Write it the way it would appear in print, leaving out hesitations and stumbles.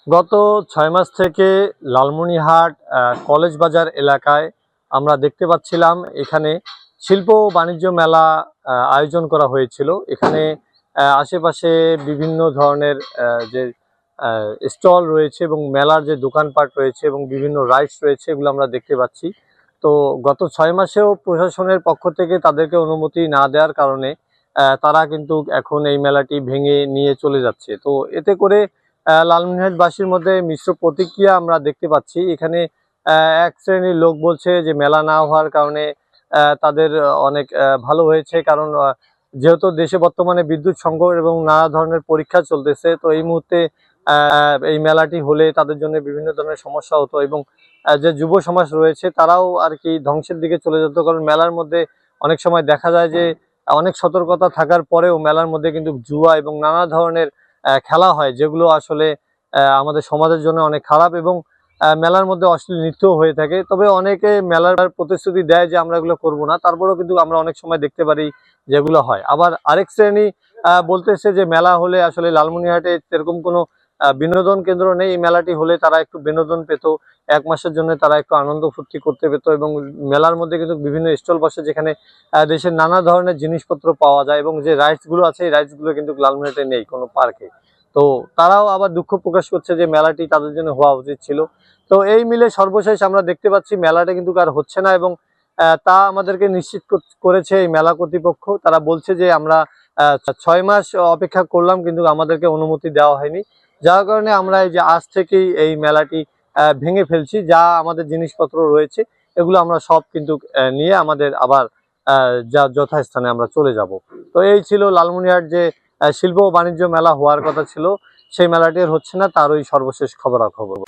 গত ৬ মাস থেকে লালমনিরহাট কলেজ বাজার এলাকায় আমরা দেখতে পাচ্ছিলাম এখানে শিল্প ও বাণিজ্য মেলা আয়োজন করা হয়েছিল। এখানে আশেপাশে বিভিন্ন ধরনের যে স্টল রয়েছে এবং মেলার যে দোকানপাট রয়েছে এবং বিভিন্ন রাইডস রয়েছে, এগুলো আমরা দেখতে পাচ্ছি। তো গত ৬ মাসেও প্রশাসনের পক্ষ থেকে তাদেরকে অনুমতি না দেওয়ার কারণে তারা কিন্তু এখন এই মেলাটি ভেঙে নিয়ে চলে যাচ্ছে। তো এতে করে লালমনিরহাটবাসীর মধ্যে মিশ্র প্রতিক্রিয়া আমরা দেখতে পাচ্ছি। এখানে এক শ্রেণীর লোক বলছে যে মেলা না হওয়ার কারণে তাদের অনেক ভালো হয়েছে, কারণ যেহেতু দেশে বর্তমানে বিদ্যুৎ সংকট এবং নানা ধরনের পরীক্ষা চলতেছে, তো এই মুহূর্তে এই মেলাটি হলে তাদের জন্য বিভিন্ন ধরনের সমস্যা হতো এবং যে যুব সমাজ রয়েছে তারাও আর কি ধ্বংসের দিকে চলে যেত। কারণ মেলার মধ্যে অনেক সময় দেখা যায় যে অনেক সতর্কতা থাকার পরেও মেলার মধ্যে কিন্তু জুয়া এবং নানা ধরনের খেলা হয়, যেগুলো আসলে আমাদের সমাজের জন্য অনেক খারাপ এবং মেলার মধ্যে অশ্লীল নৃত্যও হয়ে থাকে। তবে অনেকে মেলার প্রতিশ্রুতি দেয় যে আমরা এগুলো করবো না, তারপরেও কিন্তু আমরা অনেক সময় দেখতে পারি যেগুলো হয়। আবার আরেক শ্রেণী বলতেছে যে মেলা হলে আসলে লালমনিরহাটে সেরকম কোনো বিনোদন কেন্দ্র নেই, এই মেলাটি হলে তারা একটু বিনোদন পেত, ১ মাসের জন্য তারা একটু আনন্দ ফুর্তি করতে পেত এবং মেলার মধ্যে কিন্তু বিভিন্ন স্টল বসে যেখানে দেশের নানা ধরনের জিনিসপত্র পাওয়া যায় এবং যে রাইডস গুলো আছে এই রাইডস গুলো কিন্তু লালমনিরহাটে নেই কোনো পার্কে। তো তারাও আবার দুঃখ প্রকাশ করছে যে মেলাটি তাদের জন্য হওয়া উচিত ছিল। তো এই মিলে সর্বশেষ আমরা দেখতে পাচ্ছি মেলাটা কিন্তু আর হচ্ছে না এবং তা আমাদেরকে নিশ্চিত করেছে এই মেলা কর্তৃপক্ষ। তারা বলছে যে আমরা ৬ মাস অপেক্ষা করলাম কিন্তু আমাদেরকে অনুমতি দেওয়া হয়নি, যার কারণে আমরা এই যে আজ থেকেই এই মেলাটি ভেঙে ফেলছি। যা আমাদের জিনিসপত্র রয়েছে এগুলো আমরা সব কিন্তু নিয়ে আমাদের আবার যা যথাস্থানে আমরা চলে যাব। তো এই ছিল লালমনিরহাট যে শিল্প ও বাণিজ্য মেলা হওয়ার কথা ছিল, সেই মেলাটি আর হচ্ছে না, তারই সর্বশেষ খবরাখবর।